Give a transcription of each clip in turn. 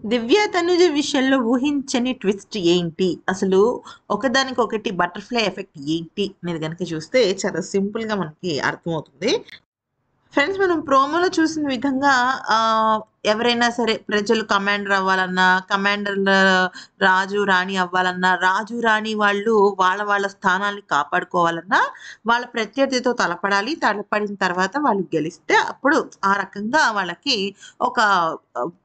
దివ్య, తనుజ విషయంలో ఊహించని ట్విస్ట్ ఏంటి? అసలు ఒకదానికొకటి బటర్‌ఫ్లై ఎఫెక్ట్ ఏంటి? అనేది గనుక చూస్తే చాలా సింపుల్‌గా మనకి అర్థమవుతుంది. ఫ్రెండ్స్, మనం ప్రోమోలో చూసిన విధంగా ఎవరైనా సరే ప్రజలు కమాండర్ అవ్వాలన్నా, కమాండర్‌ల రాజు, రాణి అవ్వాలన్నా, రాజు, రాణి వాళ్ళు వాళ్ళ స్థానాల్ని కాపాడుకోవాలన్నా, వాళ్ళ ప్రత్యర్థితో తలపడాలి. తలపడిన తర్వాత వాళ్ళు గెలిస్తే అప్పుడు ఆ రకంగా వాళ్ళకి ఒక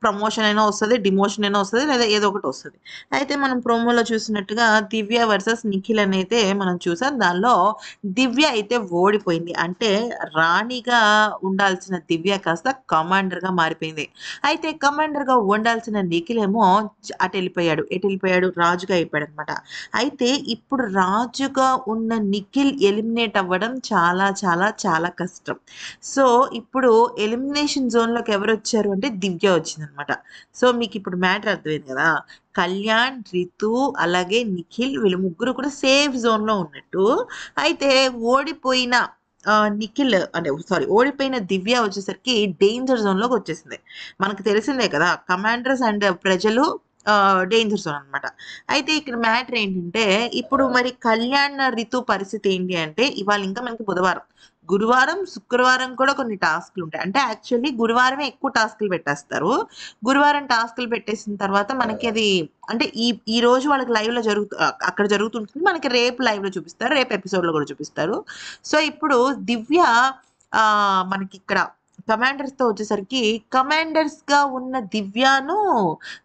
ప్రమోషన్ అయినా వస్తది, డిమోషన్ అయినా వస్తది, లేదా ఏదో ఒకటి వస్తది. అయితే మనం ప్రోమోలో చూసినట్టుగా దివ్య వర్సెస్ నిఖిల్ అనైతే మనం చూసాం. దానిలో దివ్య అయితే ఓడిపోయింది. అంటే రాణిగా ఉండాల్సిన దివ్య కాస్త కమాండర్‌గా మారిపోయింది. అయితే కమాండర్‌గా ఉండాల్సిన నిఖిల్ ఏమో అటెళ్ళిపోయాడు. ఎటెళ్ళిపోయాడు? రాజుగా అయిపోయాడనమాట. అయితే ఇప్పుడు రాజుగా ఉన్న నిఖిల్ ఎలిమినేట్ అవ్వడం చాలా కష్టం. సో, ఇప్పుడు ఎలిమినేషన్ జోన్‌లోకి ఎవరొచ్చారు అంటే దివ్య వచ్చిందనమాట. సో, మీకిప్పుడు మ్యాటర్ అర్థమైంది గదా! కళ్యాణ్, రితు అలాగే నిఖిల్ వీళ్ళు ముగ్గురు కూడా సేఫ్ జోన్‌లో ఉన్నట్టు. అయితే ఓడిపోయిన నిఖిల్ అంటే సారీ, ఓడిపోయిన దివ్య వచ్చేసరికి డేంజర్ జోన్‌లోకొచ్చేసింది. మనకు తెలిసిందే కదా! కమాండర్స్ అండ్ ప్రజలు డేంజర్ జోన్ అనమాట. అయితే ఇక్కడ మ్యాటర్ ఏంటంటే, ఇప్పుడు మరి కళ్యాణ్, రితు పరిస్థితి ఏంటి అంటే, ఇవాళ ఇంకా మనకి బుధవారం. గురువారం, శుక్రవారం కూడా కొన్ని టాస్క్‌లుంటాయి. అంటే యాక్చువల్లీ గురువారమే ఎక్కువ టాస్క్‌లు పెట్టేస్తారు. గురువారం టాస్క్‌లు పెట్టేసిన తర్వాత మనకి అది అంటే ఈ రోజు వాళ్ళకి లైవ్‌లో అక్కడ జరుగుతుంటుంది. మనకి రేపు లైవ్‌లో చూపిస్తారు. రేపు ఎపిసోడ్‌లో కూడా చూపిస్తారు. సో, ఇప్పుడు దివ్య మనకిక్కడ కమాండర్స్‌తో వచ్చేసరికి కమాండర్స్‌గా ఉన్న దివ్యను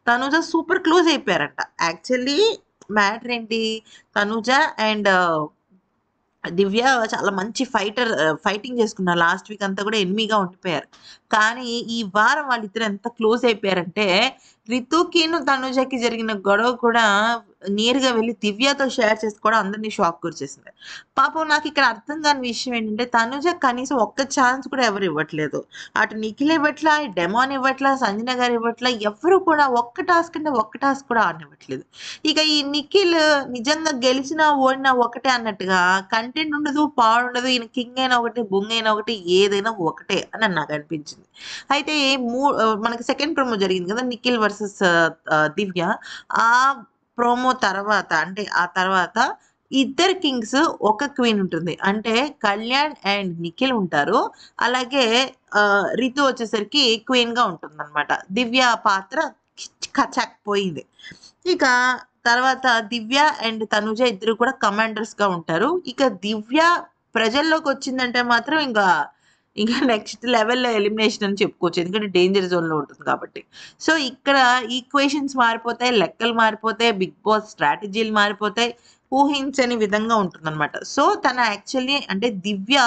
తనుజ సూపర్ క్లోజ్ అయిపోయారంట. యాక్చువల్లీ మ్యాటర్ ఏంటి? తనుజ అండ్ దివ్య చాలా మంచి ఫైటింగ్ చేసుకున్నారు. లాస్ట్ వీక్ అంతా కూడా ఎనిమీగా ఉండిపోయారు. కానీ ఈ వారం వాళ్ళిద్దరు ఎంత క్లోజ్ అయిపోయారంటే, రితుకిను, తనుజకి జరిగిన గొడవ కూడా నేరుగా వెళ్లి దివ్యతో షేర్ చేసుకోవడం అందరిని షాక్ గురిచేసింది. పాపం నాకిక్కడ అర్థం కాని విషయం ఏంటంటే, తనుజ కనీసం ఒక్క ఛాన్స్ కూడా ఎవరు ఇవ్వట్లేదు. అటు నిఖిల్ ఇవ్వట్లా, ఇటు డెమాన్ ఇవ్వట్లా, సంజన గారు ఇవ్వట్లా, ఎవ్వరు కూడా ఒక్క టాస్క్ అంటే ఒక్క టాస్క్ కూడా ఆడనివ్వట్లేదు. ఇక ఈ నిఖిల్ నిజంగా గెలిచినా, ఓడినా ఒకటే అన్నట్టుగా కంటెంట్ ఉండదు, పాడుండదు. ఈయన కింగ్ అయినా ఒకటే, బొంగ్ అయినా ఒకటే, ఏదైనా ఒకటే అని నాకనిపించింది. అయితే మనకి సెకండ్ ప్రోమో జరిగింది కదా! నిఖిల్ వర్సెస్ దివ్య. ఆ ప్రోమో తర్వాత అంటే ఆ తర్వాత ఇద్దరు కింగ్స్, ఒక క్వీన్ ఉంటుంది. అంటే కళ్యాణ్ అండ్ నిఖిల్ ఉంటారు. అలాగే రితు వచ్చేసరికి క్వీన్‌గా ఉంటుందన్నమాట. దివ్య పాత్ర కచాక్ పోయింది. ఇక తర్వాత దివ్య అండ్ తనుజ ఇద్దరు కూడా కమాండర్స్‌గా ఉంటారు. ఇక దివ్య ప్రజల్లోకొచ్చిందంటే మాత్రం ఇంకా నెక్స్ట్ లెవెల్ ఎలిమినేషన్ అని చెప్పుకోవచ్చు. ఎందుకంటే డేంజర్ జోన్‌లో ఉంటుంది కాబట్టి. సో, ఇక్కడ ఈక్వేషన్స్ మారిపోతాయి, లెక్కలు మారిపోతాయి, బిగ్ బాస్ స్ట్రాటజీలు మారిపోతాయి. ఊహించని విధంగా ఉంటుందన్నమాట. సో, తను యాక్చువల్లీ అంటే దివ్య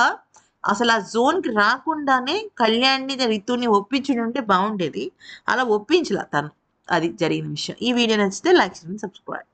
అసలు ఆ జోన్‌కి రాకుండానే కళ్యాణ్‌ని, రితుని ఒప్పించుండుంటే బావుండేది. అలా ఒప్పించలా తను. అది జరిగిన విషయం. ఈ వీడియో నచ్చితే లైక్ చేయండి, సబ్స్క్రైబ్.